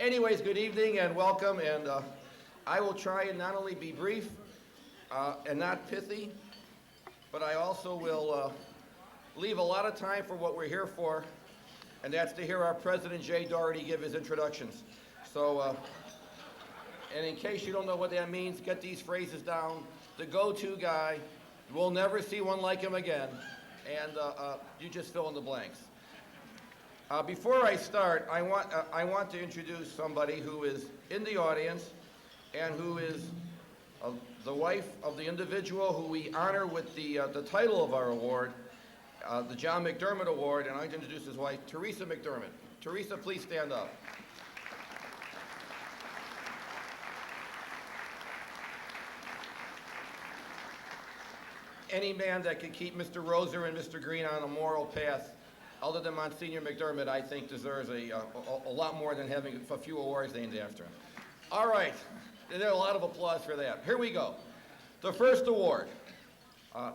Anyways, good evening and welcome, and I will try and not only be brief and not pithy, but I also will leave a lot of time for what we're here for, and that's to hear our President Jay Doherty give his introductions. So, and in case you don't know what that means, get these phrases down. The go-to guy, we'll never see one like him again, and you just fill in the blanks. Before I start, I want to introduce somebody who is in the audience and who is the wife of the individual who we honor with the title of our award, the John McDermott Award, and I'd like to introduce his wife, Teresa McDermott. Teresa, please stand up. Any man that could keep Mr. Roser and Mr. Green on a moral path, other than Monsignor McDermott, I think deserves a lot more than having a few awards named after him. All right, there's a lot of applause for that. Here we go. The first award.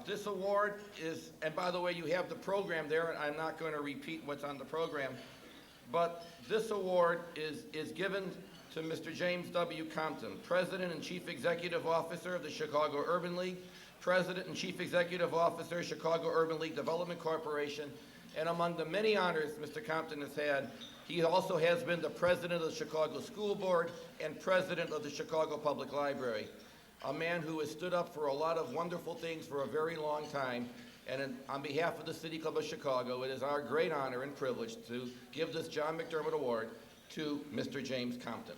This award is, and by the way, you have the program there, and I'm not going to repeat what's on the program, but this award is given to Mr. James W. Compton, President and Chief Executive Officer of the Chicago Urban League, President and Chief Executive Officer, Chicago Urban League Development Corporation, and among the many honors Mr. Compton has had, he also has been the President of the Chicago School Board and President of the Chicago Public Library, a man who has stood up for a lot of wonderful things for a very long time. And on behalf of the City Club of Chicago, it is our great honor and privilege to give this John McDermott Award to Mr. James Compton.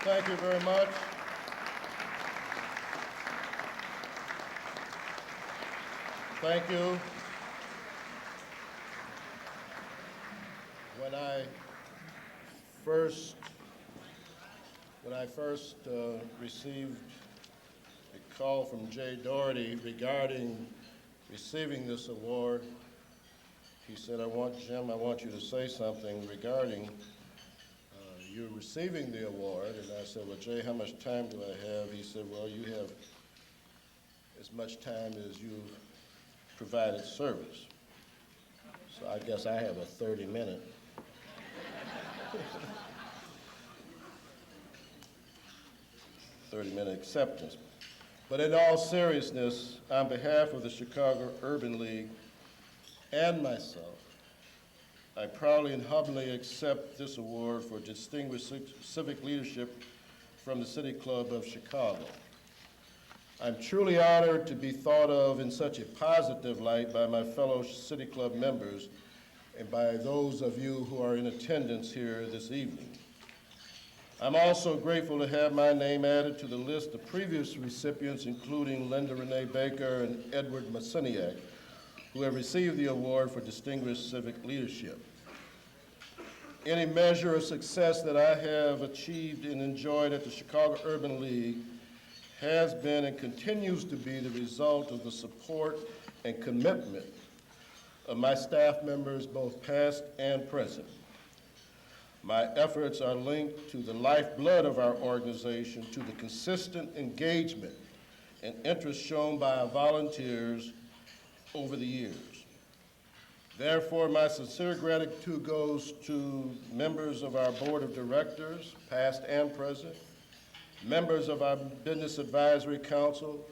Thank you very much. Thank you. When I first received a call from Jay Doherty regarding receiving this award, he said, Jim, I want you to say something regarding you're receiving the award. And I said, well, Jay, how much time do I have? He said, well, you have as much time as you've provided service. So I guess I have a 30-minute. Acceptance. But in all seriousness, on behalf of the Chicago Urban League and myself, I proudly and humbly accept this award for distinguished civic leadership from the City Club of Chicago. I'm truly honored to be thought of in such a positive light by my fellow City Club members and by those of you who are in attendance here this evening. I'm also grateful to have my name added to the list of previous recipients, including Linda Renee Baker and Edward Masiniak, who have received the award for distinguished civic leadership. Any measure of success that I have achieved and enjoyed at the Chicago Urban League has been and continues to be the result of the support and commitment of my staff members, both past and present. My efforts are linked to the lifeblood of our organization, to the consistent engagement and interest shown by our volunteers over the years. Therefore, my sincere gratitude goes to members of our board of directors, past and present, members of our Business Advisory Council,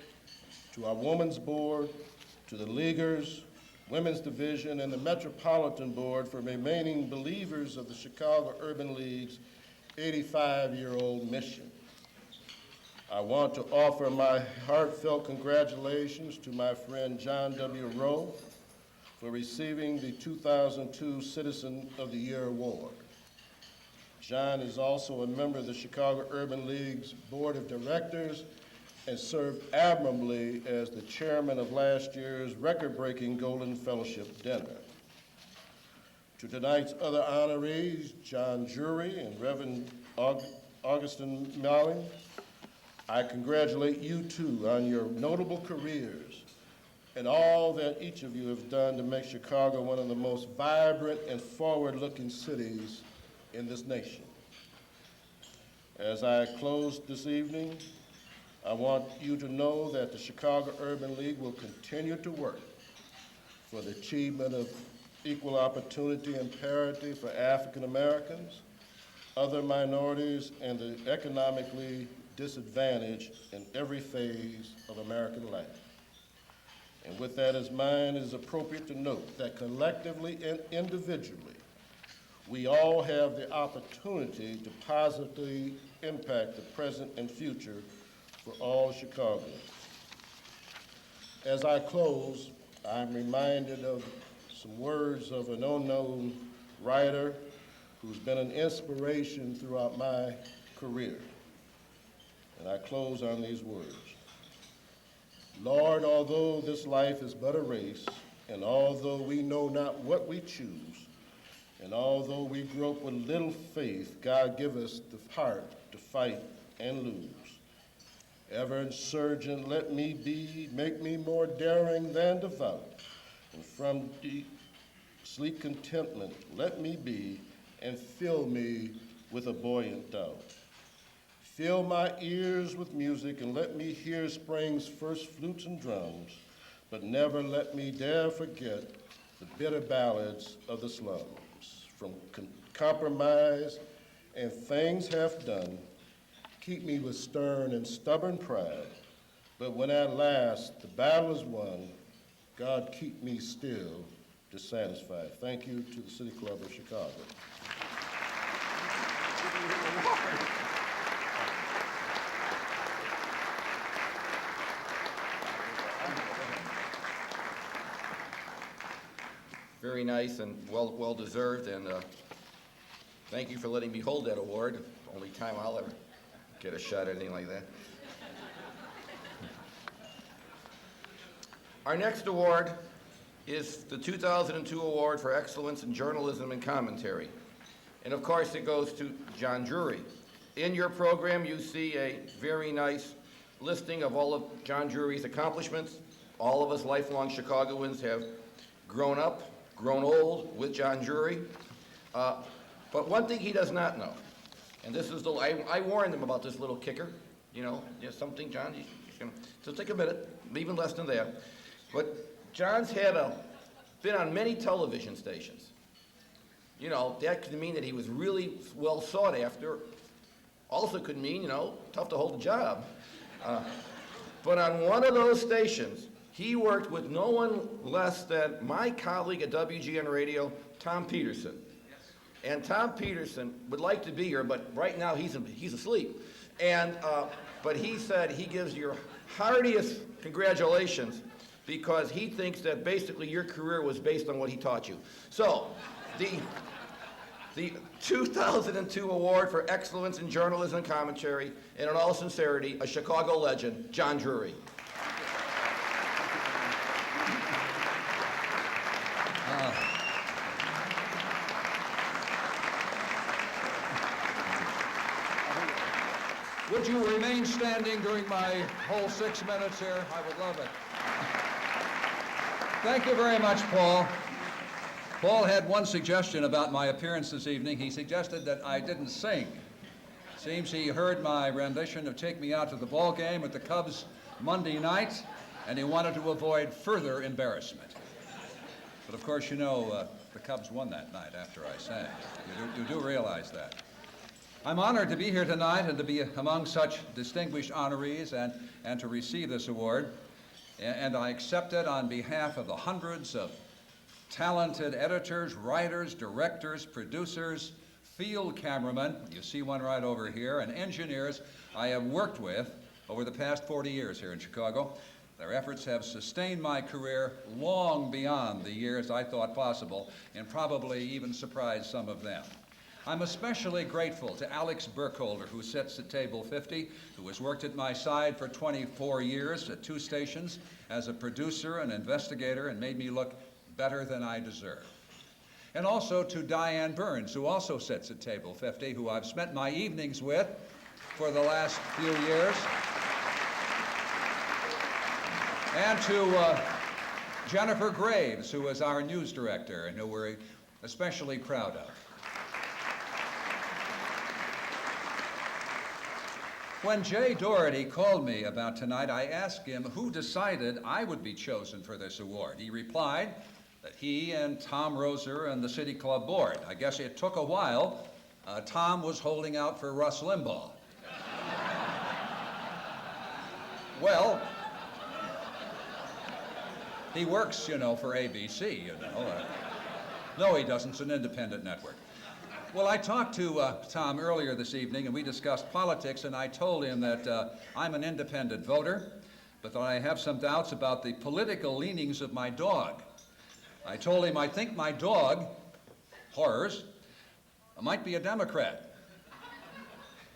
to our Women's Board, to the Leaguers, Women's Division, and the Metropolitan Board for remaining believers of the Chicago Urban League's 85-year-old mission. I want to offer my heartfelt congratulations to my friend John W. Rowe for receiving the 2002 Citizen of the Year Award. John is also a member of the Chicago Urban League's Board of Directors and served admirably as the chairman of last year's record-breaking Golden Fellowship Dinner. To tonight's other honorees, John Jury and Reverend Augustin Malling, I congratulate you too on your notable careers and all that each of you have done to make Chicago one of the most vibrant and forward-looking cities in this nation. As I close this evening, I want you to know that the Chicago Urban League will continue to work for the achievement of equal opportunity and parity for African Americans, other minorities, and the economically disadvantaged in every phase of American life. And with that as mind, it is appropriate to note that collectively and individually, we all have the opportunity to positively impact the present and future for all Chicagoans. As I close, I'm reminded of some words of an unknown writer who's been an inspiration throughout my career. And I close on these words. Lord, although this life is but a race, and although we know not what we choose, and although we grope with little faith, God give us the heart to fight and lose. Ever insurgent, let me be, make me more daring than devout, and from deep, sleek contentment, let me be, and fill me with a buoyant doubt. Fill my ears with music and let me hear spring's first flutes and drums, but never let me dare forget the bitter ballads of the slums. From compromise and things half done, keep me with stern and stubborn pride, but when at last the battle is won, God keep me still dissatisfied. Thank you to the City Club of Chicago. Very nice and well deserved, and thank you for letting me hold that award. Only time I'll ever get a shot at anything like that. Our next award is the 2002 Award for Excellence in Journalism and Commentary. And of course it goes to John Drury. In your program you see a very nice listing of all of John Drury's accomplishments. All of us lifelong Chicagoans have grown up, grown old with John Drury. But one thing he does not know, and this is I warned him about this little kicker, just something, John, so take a minute, even less than that. But John's been on many television stations. That could mean that he was really well sought after. Also could mean, tough to hold a job. But on one of those stations, he worked with no one less than my colleague at WGN Radio, Tom Peterson. Yes. And Tom Peterson would like to be here, but right now he's asleep. But he said he gives your heartiest congratulations because he thinks that basically your career was based on what he taught you. So, the 2002 Award for Excellence in Journalism and Commentary, and in all sincerity, a Chicago legend, John Drury. Would you remain standing during my whole 6 minutes here? I would love it. Thank you very much, Paul. Paul had one suggestion about my appearance this evening. He suggested that I didn't sing. Seems he heard my rendition of Take Me Out to the Ball Game with the Cubs Monday night, and he wanted to avoid further embarrassment. But of course, the Cubs won that night after I sang. You do realize that. I'm honored to be here tonight and to be among such distinguished honorees and to receive this award. And I accept it on behalf of the hundreds of talented editors, writers, directors, producers, field cameramen, you see one right over here, and engineers I have worked with over the past 40 years here in Chicago. Their efforts have sustained my career long beyond the years I thought possible, and probably even surprised some of them. I'm especially grateful to Alex Burkholder, who sits at table 50, who has worked at my side for 24 years at 2 stations as a producer and investigator and made me look better than I deserve. And also to Diane Burns, who also sits at table 50, who I've spent my evenings with for the last few years. And Jennifer Graves, who is our news director and who we're especially proud of. When Jay Doherty called me about tonight, I asked him who decided I would be chosen for this award. He replied that he and Tom Roser and the City Club board. I guess it took a while. Tom was holding out for Russ Limbaugh. Well, he works, for ABC, No, he doesn't. It's an independent network. Well, I talked to Tom earlier this evening, and we discussed politics, and I told him that I'm an independent voter, but that I have some doubts about the political leanings of my dog. I told him I think my dog, Horrors, might be a Democrat.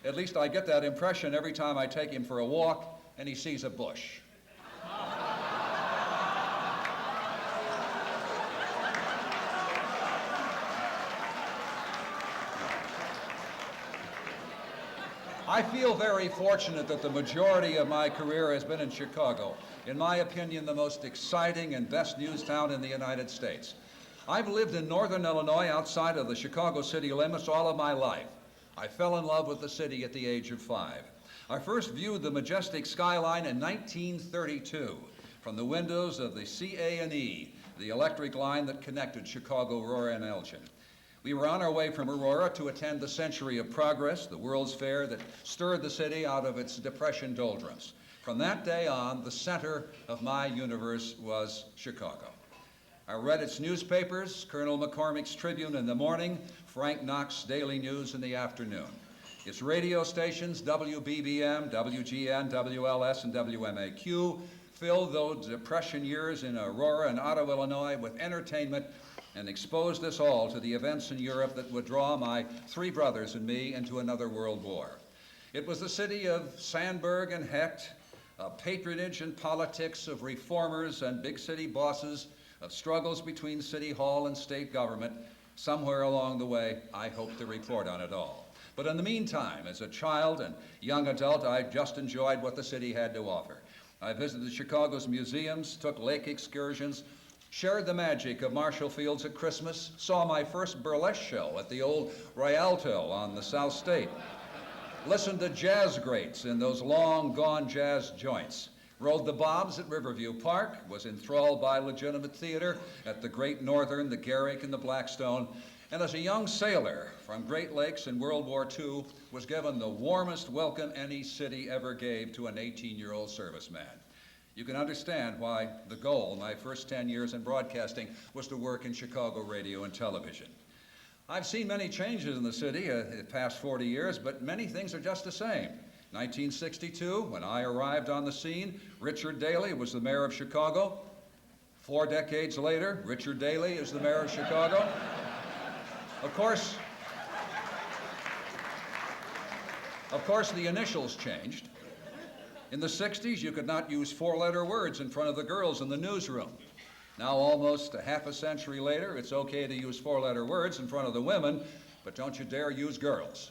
At least I get that impression every time I take him for a walk and he sees a bush. I feel very fortunate that the majority of my career has been in Chicago. In my opinion, the most exciting and best news town in the United States. I've lived in northern Illinois outside of the Chicago city limits all of my life. I fell in love with the city at the age of 5. I first viewed the majestic skyline in 1932 from the windows of the CA&E, the electric line that connected Chicago, Aurora, and Elgin. We were on our way from Aurora to attend the Century of Progress, the World's Fair that stirred the city out of its Depression doldrums. From that day on, the center of my universe was Chicago. I read its newspapers, Colonel McCormick's Tribune in the morning, Frank Knox's Daily News in the afternoon. Its radio stations, WBBM, WGN, WLS, and WMAQ, filled those Depression years in Aurora and Ottawa, Illinois with entertainment and exposed us all to the events in Europe that would draw my 3 brothers and me into another world war. It was the city of Sandburg and Hecht, of patronage and politics, of reformers and big city bosses, of struggles between City Hall and state government. Somewhere along the way, I hope to report on it all. But in the meantime, as a child and young adult, I just enjoyed what the city had to offer. I visited Chicago's museums, took lake excursions, shared the magic of Marshall Fields at Christmas, saw my first burlesque show at the old Rialto on the South State, listened to jazz greats in those long-gone jazz joints, rode the bobs at Riverview Park, was enthralled by legitimate theater at the Great Northern, the Garrick, and the Blackstone, and as a young sailor from Great Lakes in World War II, was given the warmest welcome any city ever gave to an 18-year-old serviceman. You can understand why the goal, my first 10 years in broadcasting, was to work in Chicago radio and television. I've seen many changes in the city the past 40 years, but many things are just the same. 1962, when I arrived on the scene, Richard Daley was the mayor of Chicago. 4 decades later, Richard Daley is the mayor of Chicago. Of course, the initials changed. In the 60s, you could not use 4-letter words in front of the girls in the newsroom. Now, almost a half a century later, it's okay to use 4-letter words in front of the women, but don't you dare use girls.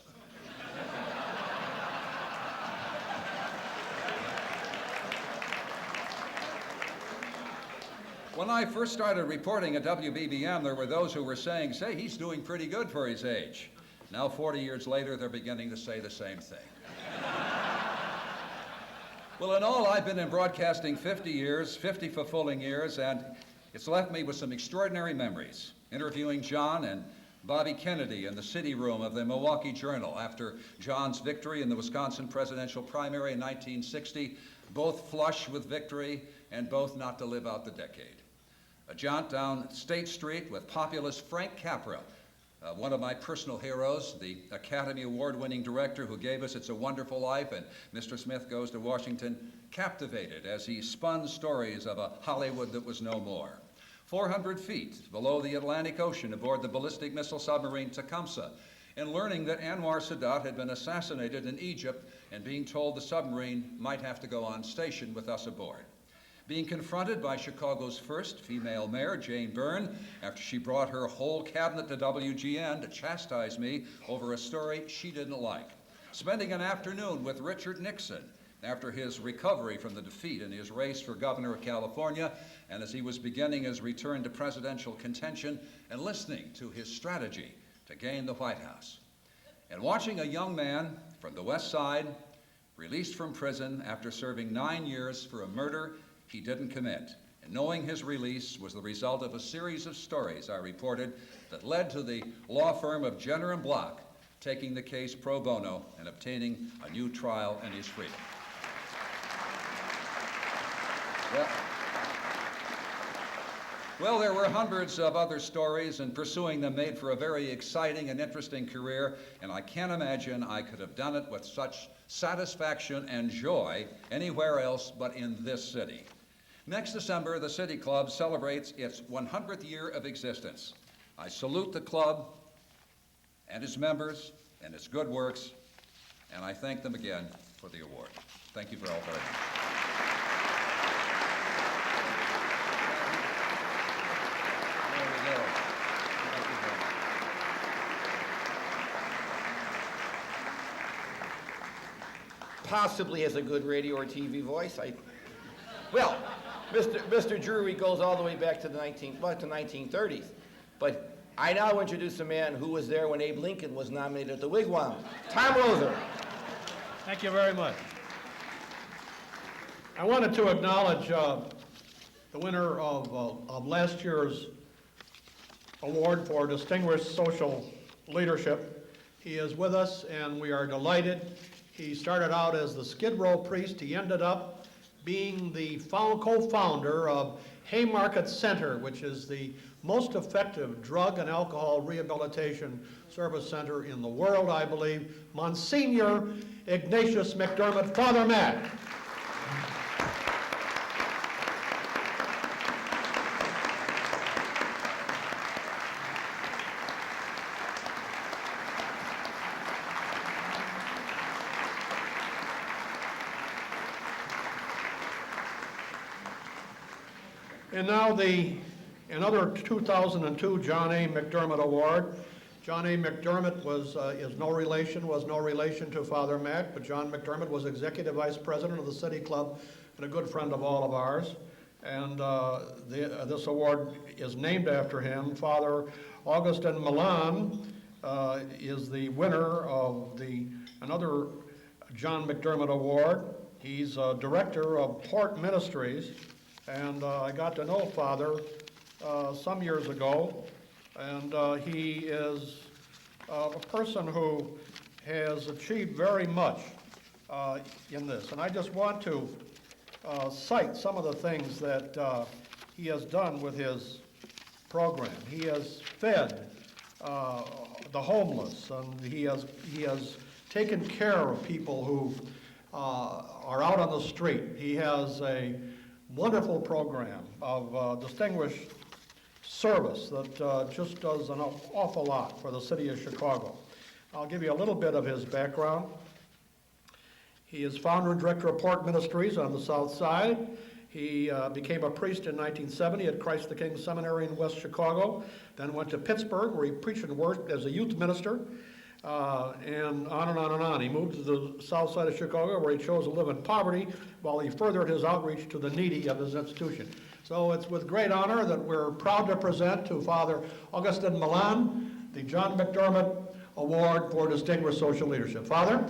When I first started reporting at WBBM, there were those who were saying, say, he's doing pretty good for his age. Now, 40 years later, they're beginning to say the same thing. Well, in all, I've been in broadcasting 50 years, 50 fulfilling years, and it's left me with some extraordinary memories. Interviewing John and Bobby Kennedy in the city room of the Milwaukee Journal after John's victory in the Wisconsin presidential primary in 1960, both flush with victory and both not to live out the decade. A jaunt down State Street with populist Frank Capra, one of my personal heroes, the Academy Award-winning director who gave us It's a Wonderful Life and Mr. Smith Goes to Washington, captivated as he spun stories of a Hollywood that was no more. 400 feet below the Atlantic Ocean aboard the ballistic missile submarine Tecumseh, and learning that Anwar Sadat had been assassinated in Egypt and being told the submarine might have to go on station with us aboard. Being confronted by Chicago's first female mayor, Jane Byrne, after she brought her whole cabinet to WGN to chastise me over a story she didn't like. Spending an afternoon with Richard Nixon, after his recovery from the defeat in his race for governor of California, and as he was beginning his return to presidential contention and listening to his strategy to gain the White House. And watching a young man from the West Side released from prison after serving 9 years for a murder he didn't commit, and knowing his release was the result of a series of stories I reported that led to the law firm of Jenner and Block taking the case pro bono and obtaining a new trial and his freedom. Well, there were hundreds of other stories, and pursuing them made for a very exciting and interesting career, and I can't imagine I could have done it with such satisfaction and joy anywhere else but in this city. Next December, the City Club celebrates its 100th year of existence. I salute the club and its members and its good works, and I thank them again for the award. Thank you for all very much. Possibly has a good radio or TV voice. Well, Mr. Drury goes all the way back to the 1930s. But I now introduce a man who was there when Abe Lincoln was nominated at the Wigwam, Tom Roser. Thank you very much. I wanted to acknowledge the winner of last year's award for Distinguished Social Leadership. He is with us, and we are delighted. He started out as the Skid Row priest. He ended up being the co-founder of Haymarket Center, which is the most effective drug and alcohol rehabilitation service center in the world, I believe. Monsignor Ignatius McDermott, Father Mac. And now another 2002 John A. McDermott Award. John A. McDermott was no relation to Father Mac, but John McDermott was Executive Vice President of the City Club and a good friend of all of ours. And this award is named after him. Father Augustin Milan is the winner of another John McDermott Award. He's director of Port Ministries. And I got to know Father some years ago, and he is a person who has achieved very much in this. And I just want to cite some of the things that he has done with his program. He has fed the homeless, and he has taken care of people who are out on the street. He has a wonderful program of distinguished service that just does an awful lot for the city of Chicago. I'll give you a little bit of his background. He is founder and director of Port Ministries on the South Side. He became a priest in 1970 at Christ the King Seminary in West Chicago, then went to Pittsburgh where he preached and worked as a youth minister. And on and on and on. He moved to the south side of Chicago where he chose to live in poverty while he furthered his outreach to the needy of his institution. So it's with great honor that we're proud to present to Father Augustin Milan the John McDermott Award for Distinguished Social Leadership. Father?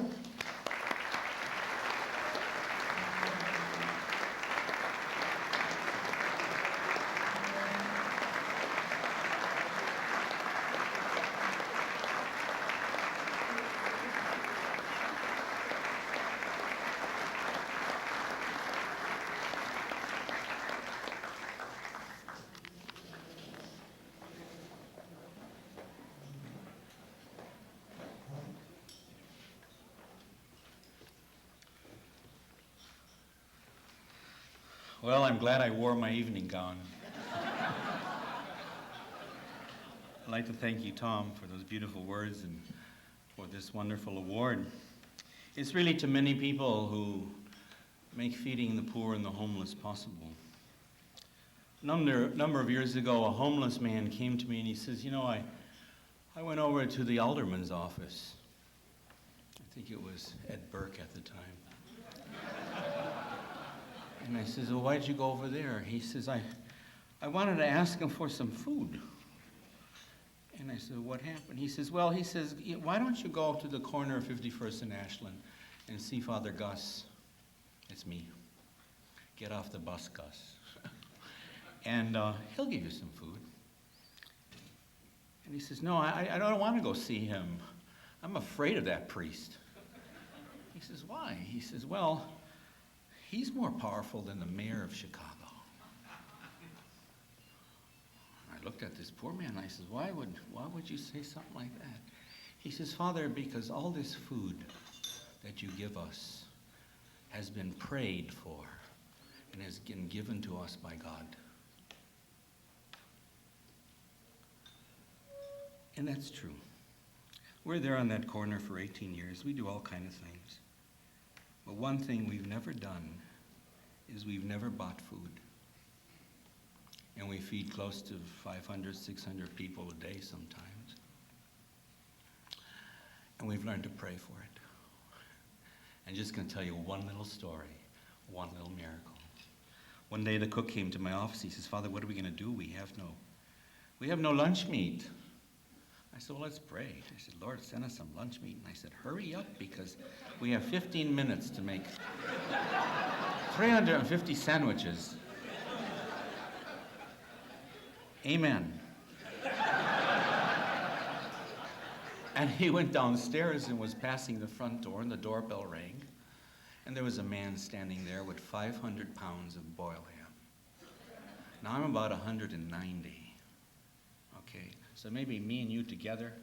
Well, I'm glad I wore my evening gown. I'd like to thank you, Tom, for those beautiful words and for this wonderful award. It's really to many people who make feeding the poor and the homeless possible. A number of years ago, a homeless man came to me and he says, you know, I went over to the alderman's office. I think it was Ed Burke at the time. And I says, well, why'd you go over there? He says, I wanted to ask him for some food. And I said, what happened? He says, well, why don't you go to the corner of 51st and Ashland and see Father Gus? It's me. Get off the bus, Gus. And he'll give you some food. And he says, no, I don't want to go see him. I'm afraid of that priest. He says, why? He says, well, he's more powerful than the mayor of Chicago. I looked at this poor man and I said, why would you say something like that? He says, Father, because all this food that you give us has been prayed for and has been given to us by God. And that's true. We're there on that corner for 18 years. We do all kinds of things. But one thing we've never done is we've never bought food. And we feed close to 500, 600 people a day sometimes. And we've learned to pray for it. And just going to tell you one little story, one little miracle. One day the cook came to my office. He says, Father, what are we going to do? We have no lunch meat. I said, well, let's pray. I said, Lord, send us some lunch meat. And I said, hurry up, because we have 15 minutes to make 350 sandwiches. Amen. And he went downstairs and was passing the front door, and the doorbell rang. And there was a man standing there with 500 pounds of boiled ham. Now, I'm about 190. Okay, so maybe me and you together.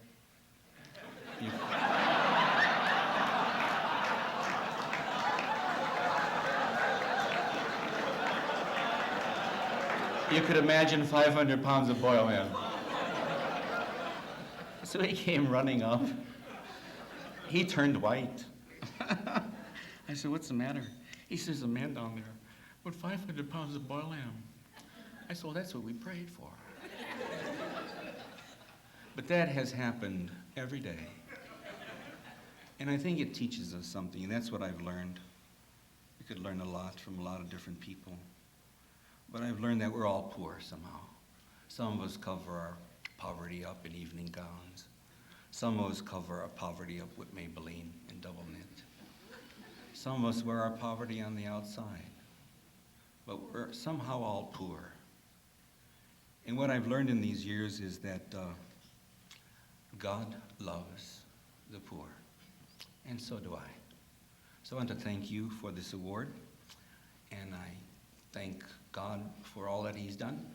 You could imagine 500 pounds of boiled ham. So he came running up. He turned white. I said, what's the matter? He says, a man down there with 500 pounds of boiled ham. I said, well, that's what we prayed for. But that has happened every day. And I think it teaches us something, and that's what I've learned. We could learn a lot from a lot of different people. But I've learned that we're all poor somehow. Some of us cover our poverty up in evening gowns. Some of us cover our poverty up with Maybelline and double knit. Some of us wear our poverty on the outside. But we're somehow all poor. And what I've learned in these years is that God loves the poor. And so do I. So I want to thank you for this award. And I thank God for all that he's done.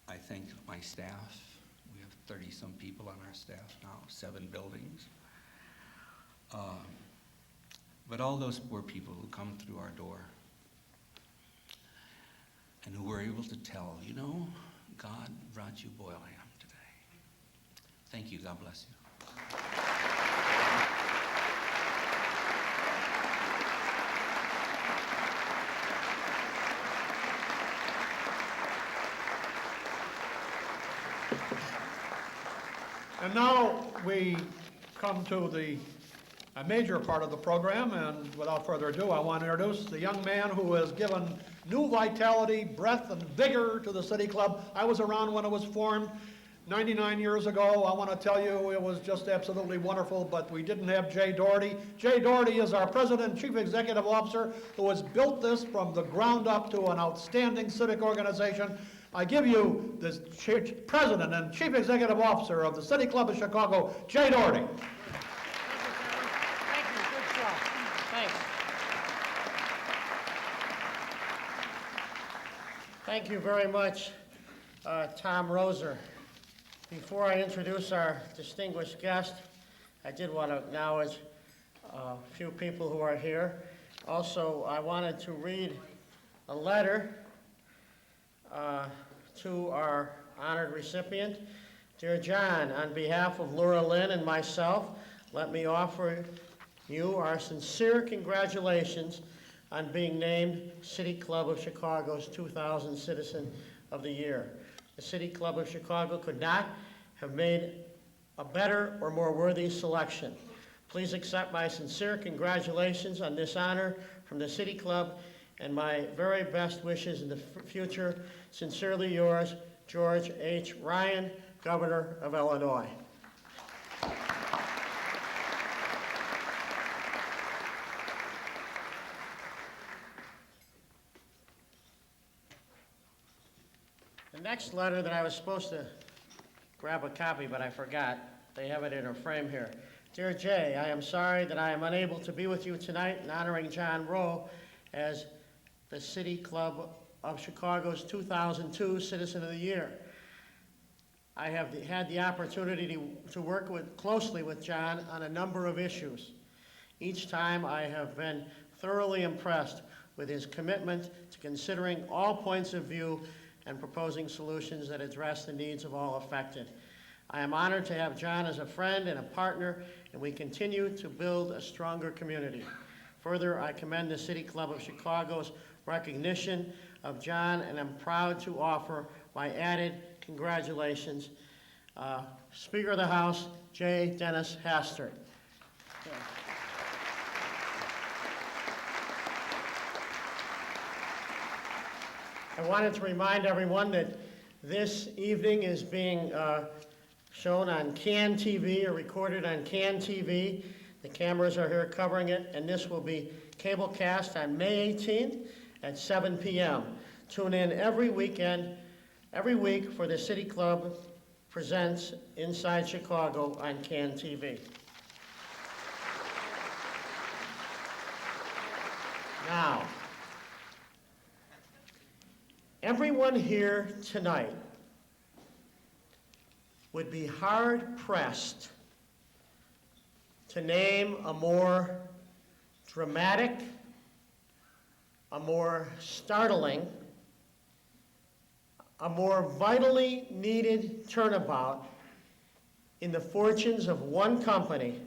I thank my staff. We have 30-some people on our staff now, 7 buildings. But all those poor people who come through our door and who were able to tell, you know, God brought you boiled ham today. Thank you. God bless you. And now we come to a major part of the program, and without further ado, I want to introduce the young man who has given new vitality, breath, and vigor to the City Club. I was around when it was formed 99 years ago. I want to tell you it was just absolutely wonderful, but we didn't have Jay Doherty. Jay Doherty is our President and Chief Executive Officer who has built this from the ground up to an outstanding civic organization. I give you the President and Chief Executive Officer of the City Club of Chicago, Jay Doherty. Thank you, good job. Thanks. Thank you very much, Tom Roser. Before I introduce our distinguished guest, I did want to acknowledge a few people who are here. Also, I wanted to read a letter to our honored recipient. Dear John, on behalf of Laura Lynn and myself, let me offer you our sincere congratulations on being named City Club of Chicago's 2000 Citizen of the Year. The City Club of Chicago could not have made a better or more worthy selection. Please accept my sincere congratulations on this honor from the City Club and my very best wishes in the future. Sincerely yours, George H. Ryan, Governor of Illinois. The next letter that I was supposed to grab a copy, but I forgot. They have it in a frame here. Dear Jay, I am sorry that I am unable to be with you tonight in honoring John Rowe as the City Club of Chicago's 2002 Citizen of the Year. I have had the opportunity to work closely with John on a number of issues. Each time I have been thoroughly impressed with his commitment to considering all points of view and proposing solutions that address the needs of all affected. I am honored to have John as a friend and a partner, and we continue to build a stronger community. Further, I commend the City Club of Chicago's recognition of John, and I'm proud to offer my added congratulations. Speaker of the House, J. Dennis Hastert. I wanted to remind everyone that this evening is being shown on CAN TV, or recorded on CAN TV. The cameras are here covering it, and this will be cablecast on May 18th at 7 p.m. Tune in every week for the City Club Presents Inside Chicago on CAN TV. Now, everyone here tonight would be hard-pressed to name a more dramatic, a more startling, a more vitally needed turnabout in the fortunes of one company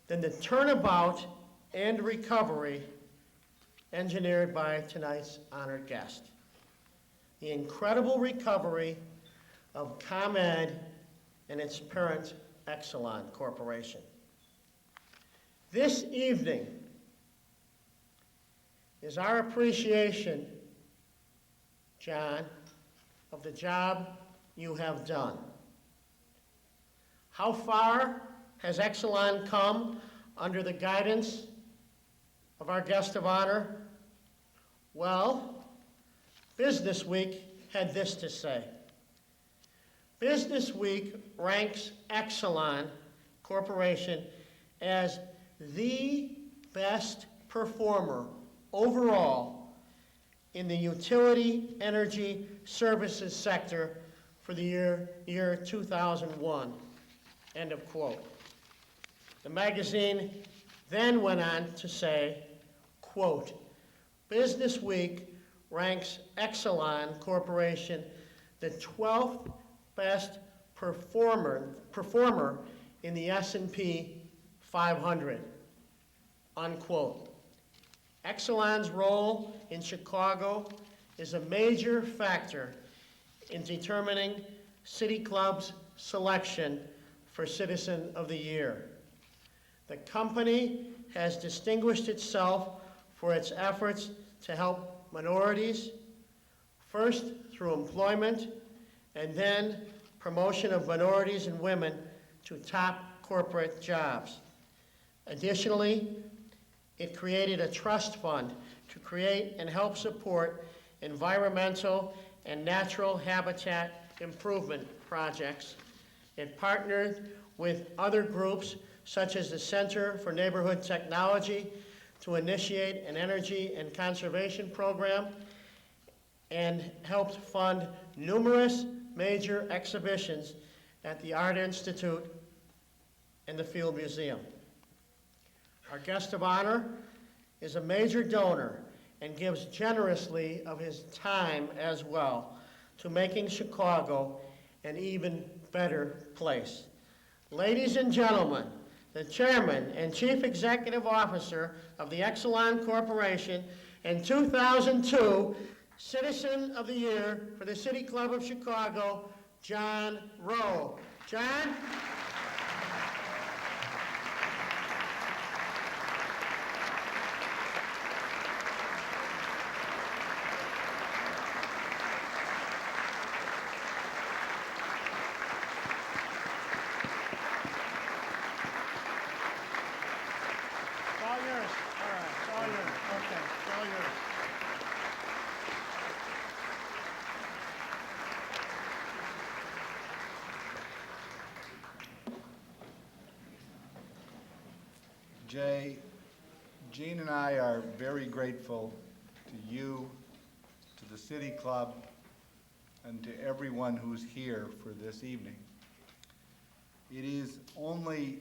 than the turnabout and recovery engineered by tonight's honored guest. The incredible recovery of ComEd and its parent, Exelon Corporation. This evening is our appreciation, John, of the job you have done. How far has Exelon come under the guidance of our guest of honor? Well, Business Week had this to say. Business Week ranks Exelon Corporation as the best performer overall in the utility energy services sector for the year 2001, end of quote. The magazine then went on to say, quote, Business Week ranks Exelon Corporation the 12th best performer in the S&P 500, unquote. Exelon's role in Chicago is a major factor in determining City Club's selection for Citizen of the Year. The company has distinguished itself for its efforts to help minorities, first through employment, and then promotion of minorities and women to top corporate jobs. Additionally, it created a trust fund to create and help support environmental and natural habitat improvement projects. It partnered with other groups such as the Center for Neighborhood Technology to initiate an energy and conservation program, and helped fund numerous major exhibitions at the Art Institute and the Field Museum. Our guest of honor is a major donor and gives generously of his time as well to making Chicago an even better place. Ladies and gentlemen, the Chairman and Chief Executive Officer of the Exelon Corporation and 2002 Citizen of the Year for the City Club of Chicago, John Rowe. John? Jay, Gene and I are very grateful to you, to the City Club, and to everyone who's here for this evening. It is only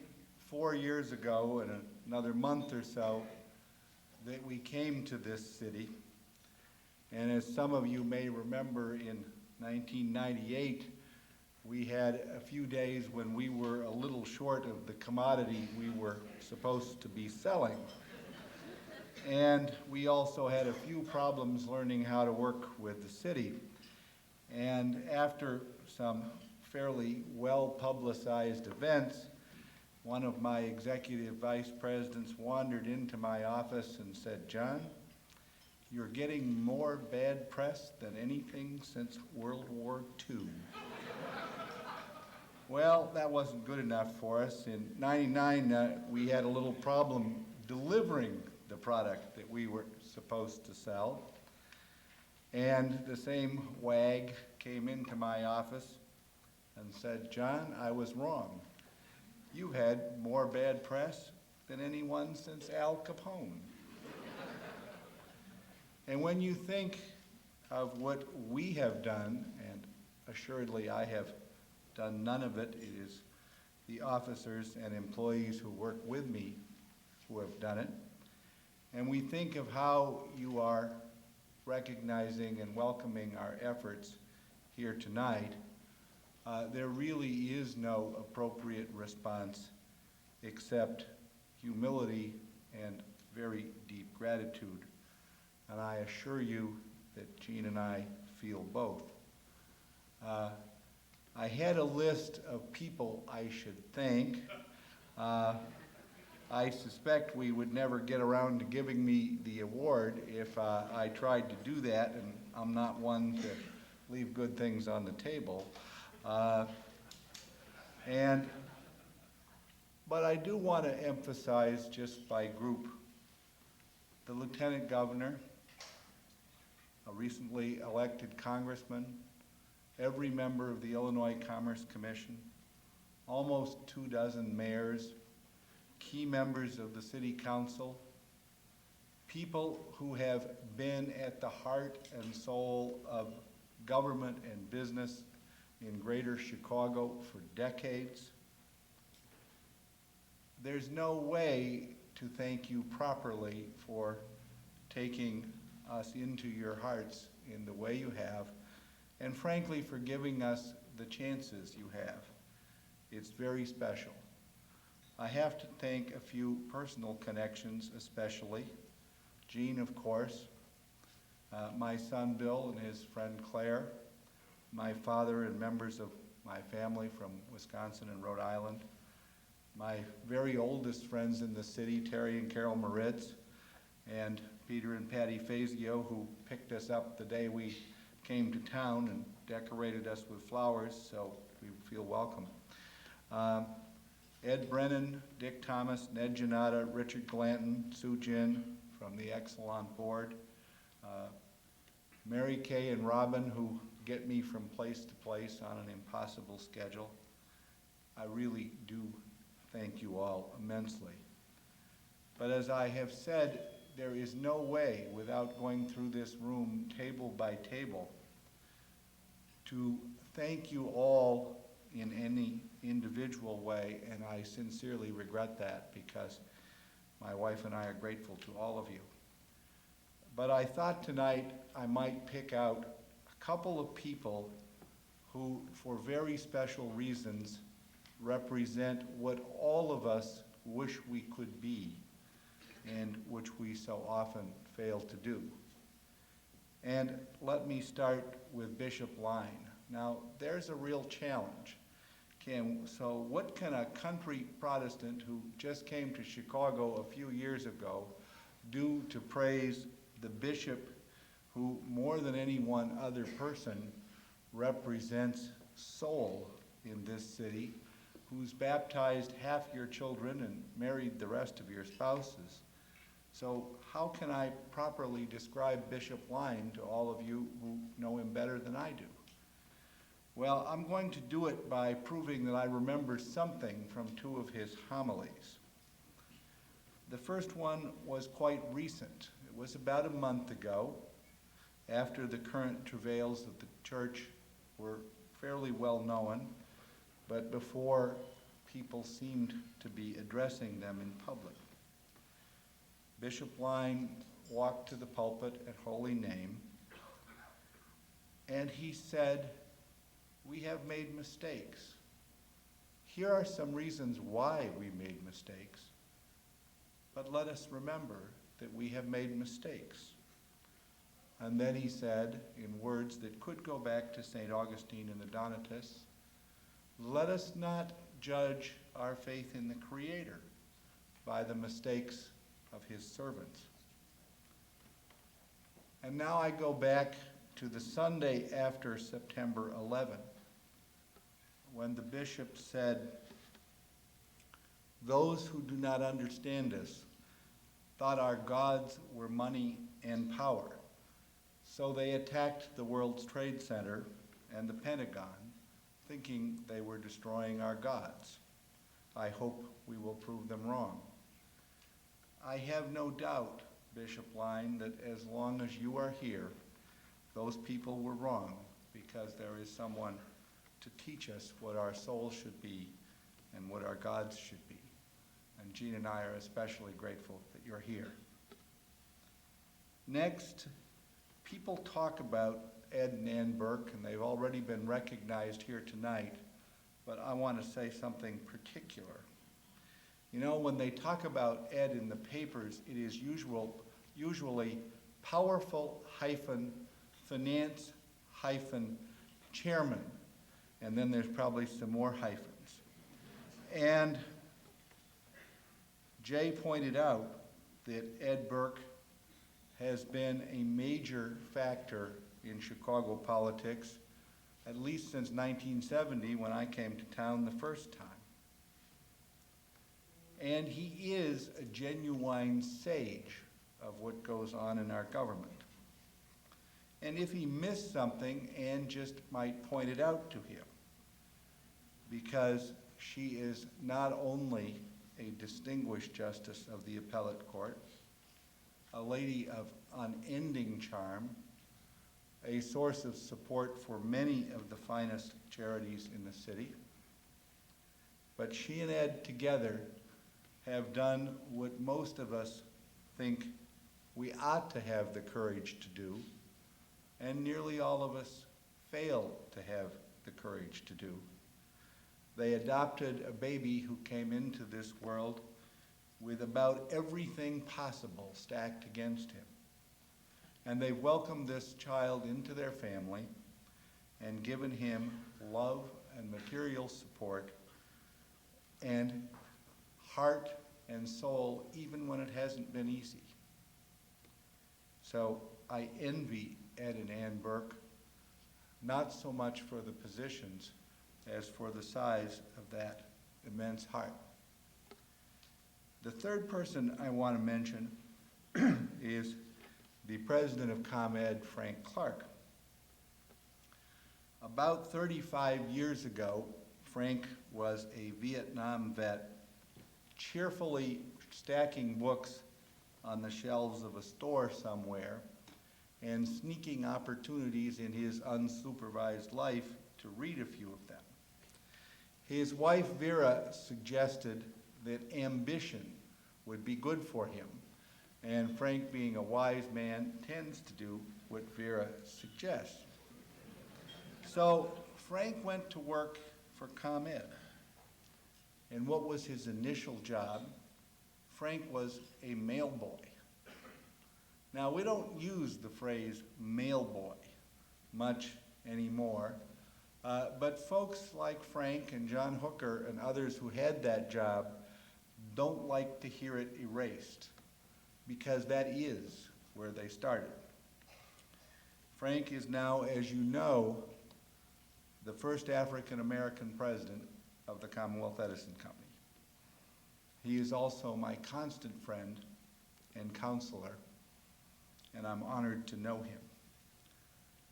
4 years ago, and another month or so, that we came to this city. And as some of you may remember, in 1998, we had a few days when we were a little short of the commodity we were supposed to be selling. And we also had a few problems learning how to work with the city. And after some fairly well-publicized events, one of my executive vice presidents wandered into my office and said, "John, you're getting more bad press than anything since World War II." Well, that wasn't good enough for us. In '99, we had a little problem delivering the product that we were supposed to sell. And the same wag came into my office and said, "John, I was wrong. You had more bad press than anyone since Al Capone." And when you think of what we have done, and assuredly I have done none of it, it is the officers and employees who work with me who have done it, and we think of how you are recognizing and welcoming our efforts here tonight, there really is no appropriate response except humility and very deep gratitude. And I assure you that Gene and I feel both. I had a list of people I should thank. I suspect we would never get around to giving me the award if I tried to do that, and I'm not one to leave good things on the table. But I do want to emphasize, just by group, the Lieutenant Governor, a recently elected congressman, every member of the Illinois Commerce Commission, almost 24 mayors, key members of the City Council, people who have been at the heart and soul of government and business in Greater Chicago for decades. There's no way to thank you properly for taking us into your hearts in the way you have, and frankly for giving us the chances you have. It's very special. I have to thank a few personal connections especially. Gene, of course, my son Bill and his friend Claire, my father and members of my family from Wisconsin and Rhode Island, my very oldest friends in the city, Terry and Carol Moritz, and Peter and Patty Fazio, who picked us up the day we came to town and decorated us with flowers, so we feel welcome. Ed Brennan, Dick Thomas, Ned Janata, Richard Glanton, Sue Jin from the Excellent Board, Mary Kay and Robin, who get me from place to place on an impossible schedule. I really do thank you all immensely. But as I have said, there is no way, without going through this room table by table, to thank you all in any individual way, and I sincerely regret that because my wife and I are grateful to all of you. But I thought tonight I might pick out a couple of people who, for very special reasons, represent what all of us wish we could be and which we so often fail to do. And let me start with Bishop Line. Now, there's a real challenge. So what can a country Protestant who just came to Chicago a few years ago do to praise the bishop who, more than any one other person, represents soul in this city, who's baptized half your children and married the rest of your spouses? So how can I properly describe Bishop Line to all of you who know him better than I do? Well, I'm going to do it by proving that I remember something from two of his homilies. The first one was quite recent. It was about a month ago, after the current travails of the church were fairly well known, but before people seemed to be addressing them in public. Bishop Line walked to the pulpit at Holy Name, and he said, "We have made mistakes. Here are some reasons why we made mistakes, but let us remember that we have made mistakes." And then he said, in words that could go back to St. Augustine and the Donatists, "Let us not judge our faith in the Creator by the mistakes of his servants." And now I go back to the Sunday after September 11, when the bishop said, "Those who do not understand us thought our gods were money and power, so they attacked the World Trade Center and the Pentagon, thinking they were destroying our gods. I hope we will prove them wrong." I have no doubt, Bishop Line, that as long as you are here, those people were wrong, because there is someone to teach us what our souls should be and what our gods should be. And Gene and I are especially grateful that you're here. Next, people talk about Ed and Ann Burke, and they've already been recognized here tonight, but I want to say something particular. You know, when they talk about Ed in the papers, it is usually powerful finance chairman, and then there's probably some more hyphens. And Jay pointed out that Ed Burke has been a major factor in Chicago politics, at least since 1970, when I came to town the first time. And he is a genuine sage of what goes on in our government. And if he missed something, Ann just might point it out to him, because she is not only a distinguished justice of the appellate court, a lady of unending charm, a source of support for many of the finest charities in the city, but she and Ed together have done what most of us think we ought to have the courage to do, and nearly all of us fail to have the courage to do. They adopted a baby who came into this world with about everything possible stacked against him. And they've welcomed this child into their family and given him love and material support and heart and soul, even when it hasn't been easy. So I envy Ed and Ann Burke, not so much for the positions as for the size of that immense heart. The third person I want to mention is the president of ComEd, Frank Clark. About 35 years ago, Frank was a Vietnam vet, cheerfully stacking books on the shelves of a store somewhere and sneaking opportunities in his unsupervised life to read a few of them. His wife, Vera, suggested that ambition would be good for him, and Frank, being a wise man, tends to do what Vera suggests. So Frank went to work for ComEd. And what was his initial job? Frank was a mail boy. Now, we don't use the phrase mail boy much anymore, but folks like Frank and John Hooker and others who had that job don't like to hear it erased, because that is where they started. Frank is now, as you know, the first African-American president of the Commonwealth Edison Company. He is also my constant friend and counselor, and I'm honored to know him.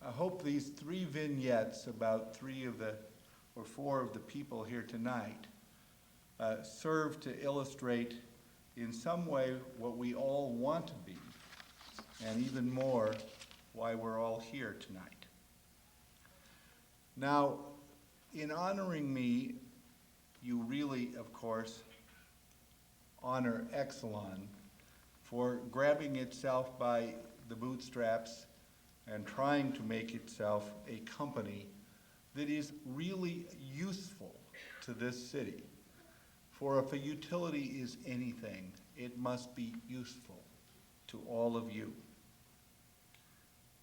I hope these three vignettes about four of the people here tonight serve to illustrate in some way what we all want to be, and even more, why we're all here tonight. Now, in honoring me, you really, of course, honor Exelon for grabbing itself by the bootstraps and trying to make itself a company that is really useful to this city. For if a utility is anything, it must be useful to all of you.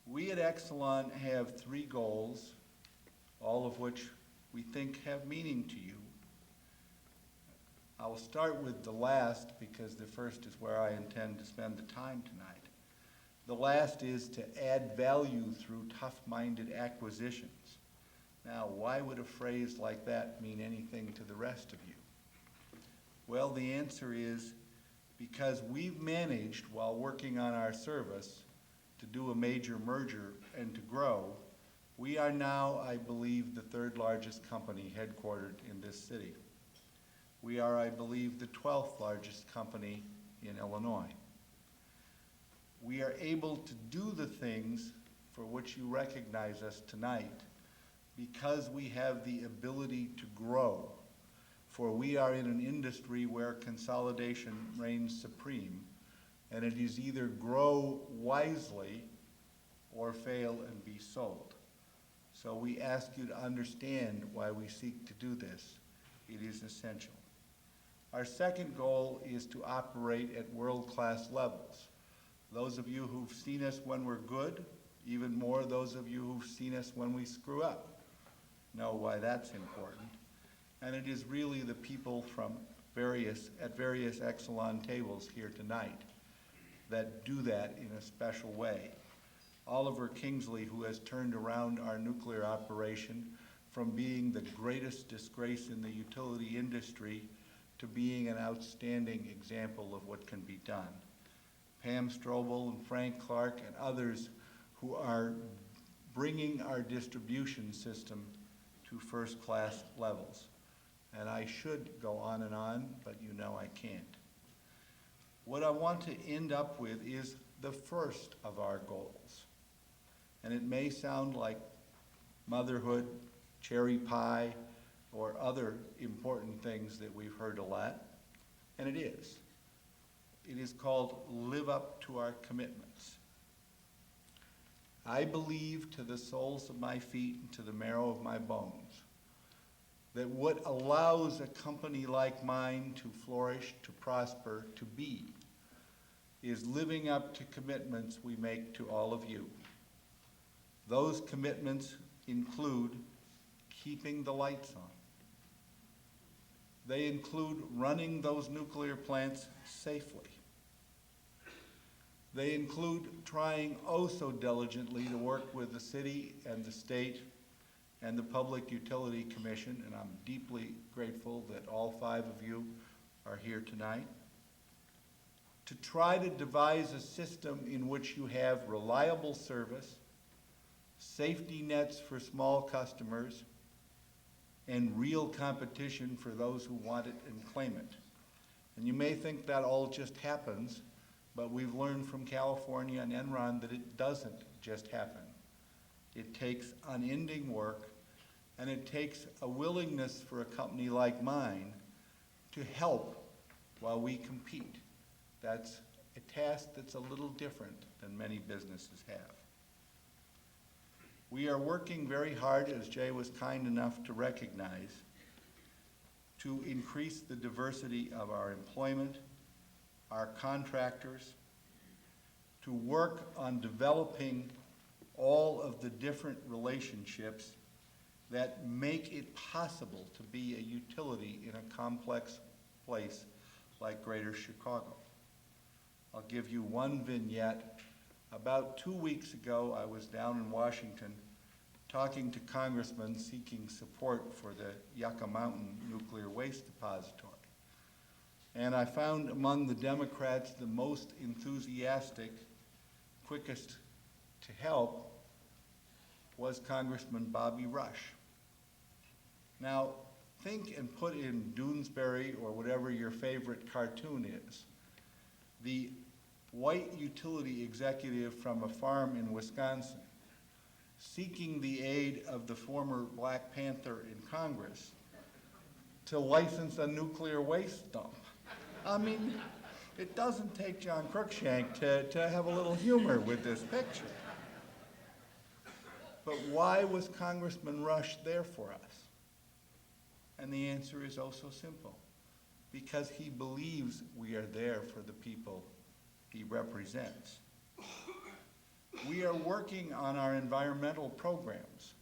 We at Exelon have 3 goals, all of which we think have meaning to you. I'll start with the last because the first is where I intend to spend the time tonight. The last is to add value through tough-minded acquisitions. Now, why would a phrase like that mean anything to the rest of you? Well, the answer is because we've managed, while working on our service, to do a major merger and to grow. We are now, I believe, the 3rd largest company headquartered in this city. We are, I believe, the 12th largest company in Illinois. We are able to do the things for which you recognize us tonight because we have the ability to grow. For we are in an industry where consolidation reigns supreme, and it is either grow wisely or fail and be sold. So we ask you to understand why we seek to do this. It is essential. Our second goal is to operate at world-class levels. Those of you who've seen us when we're good, even more those of you who've seen us when we screw up, know why that's important. And it is really the people from various Exelon tables here tonight that do that in a special way. Oliver Kingsley, who has turned around our nuclear operation from being the greatest disgrace in the utility industry to being an outstanding example of what can be done. Pam Strobel and Frank Clark and others who are bringing our distribution system to first-class levels. And I should go on, but you know I can't. What I want to end up with is the first of our goals. And it may sound like motherhood, cherry pie, or other important things that we've heard a lot, and it is. It is called live up to our commitments. I believe to the soles of my feet and to the marrow of my bones that what allows a company like mine to flourish, to prosper, to be, is living up to commitments we make to all of you. Those commitments include keeping the lights on. They include running those nuclear plants safely. They include trying oh so diligently to work with the city and the state and the Public Utility Commission, and I'm deeply grateful that all 5 of you are here tonight, to try to devise a system in which you have reliable service, safety nets for small customers, and real competition for those who want it and claim it. And you may think that all just happens, but we've learned from California and Enron that it doesn't just happen. It takes unending work, and it takes a willingness for a company like mine to help while we compete. That's a task that's a little different than many businesses have. We are working very hard, as Jay was kind enough to recognize, to increase the diversity of our employment, our contractors, to work on developing all of the different relationships that make it possible to be a utility in a complex place like Greater Chicago. I'll give you one vignette. About 2 weeks ago, I was down in Washington talking to congressmen seeking support for the Yucca Mountain Nuclear Waste Depository. And I found among the Democrats the most enthusiastic, quickest to help was Congressman Bobby Rush. Now, think and put in Doonesbury or whatever your favorite cartoon is. the white utility executive from a farm in Wisconsin, seeking the aid of the former Black Panther in Congress to license a nuclear waste dump. I mean, it doesn't take John Cruikshank to have a little humor with this picture. But why was Congressman Rush there for us? And the answer is oh so simple. Because he believes we are there for the people he represents. We are working on our environmental programs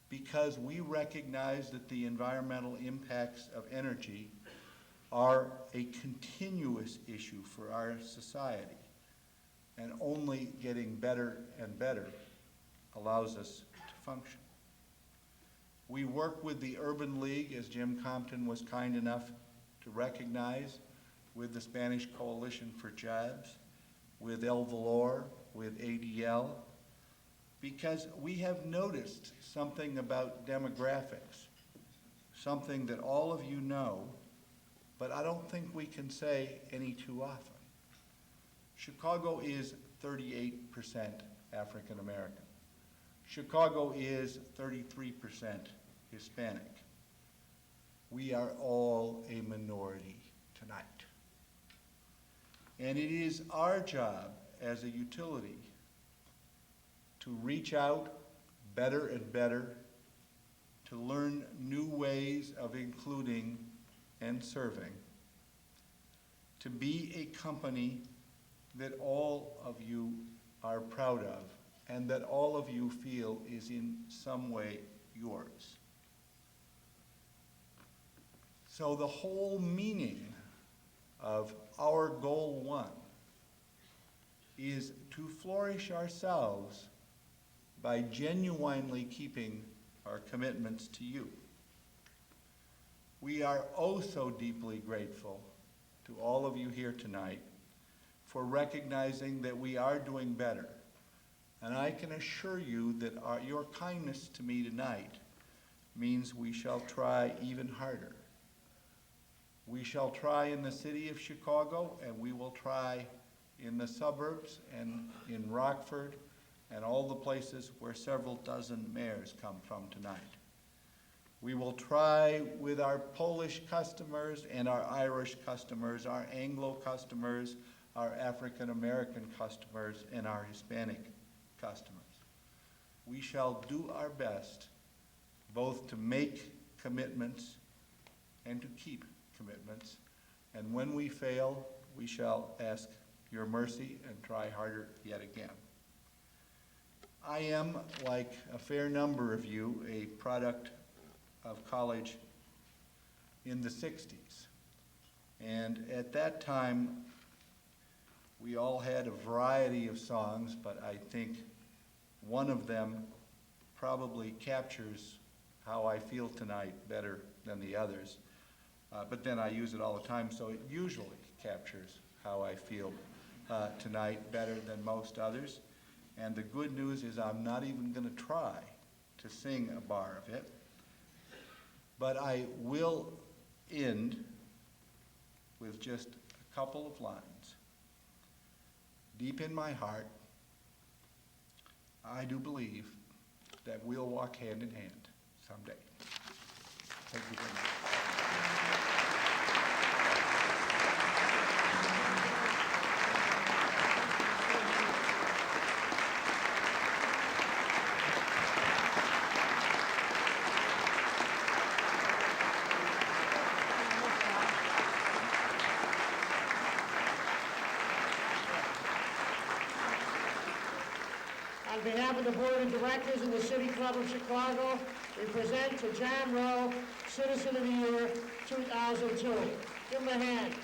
because we recognize that the environmental impacts of energy are a continuous issue for our society, and only getting better and better allows us to function. We work with the Urban League, as Jim Compton was kind enough to recognize, with the Spanish Coalition for Jobs, with El Valor, with ADL, because we have noticed something about demographics, something that all of you know, but I don't think we can say any too often. Chicago is 38% African American. Chicago is 33% Hispanic. We are all a minority tonight. And it is our job as a utility to reach out better and better, to learn new ways of including and serving, to be a company that all of you are proud of and that all of you feel is in some way yours. So the whole meaning of our goal 1 is to flourish ourselves by genuinely keeping our commitments to you. We are oh so deeply grateful to all of you here tonight for recognizing that we are doing better. And I can assure you that your kindness to me tonight means we shall try even harder. We shall try in the city of Chicago, and we will try in the suburbs and in Rockford and all the places where several dozen mayors come from tonight. We will try with our Polish customers and our Irish customers, our Anglo customers, our African American customers, and our Hispanic customers. We shall do our best both to make commitments and to keep commitments. And when we fail, we shall ask your mercy and try harder yet again. I am, like a fair number of you, a product of college in the 60s. And at that time, we all had a variety of songs, but I think one of them probably captures how I feel tonight better than the others. But then I use it all the time, so it usually captures how I feel tonight better than most others. And the good news is I'm not even going to try to sing a bar of it. But I will end with just a couple of lines. Deep in my heart, I do believe that we'll walk hand in hand someday. Thank you very much. On behalf of the Board of Directors and the City Club of Chicago, we present to John Rowe, Citizen of the Year 2002. Give him a hand.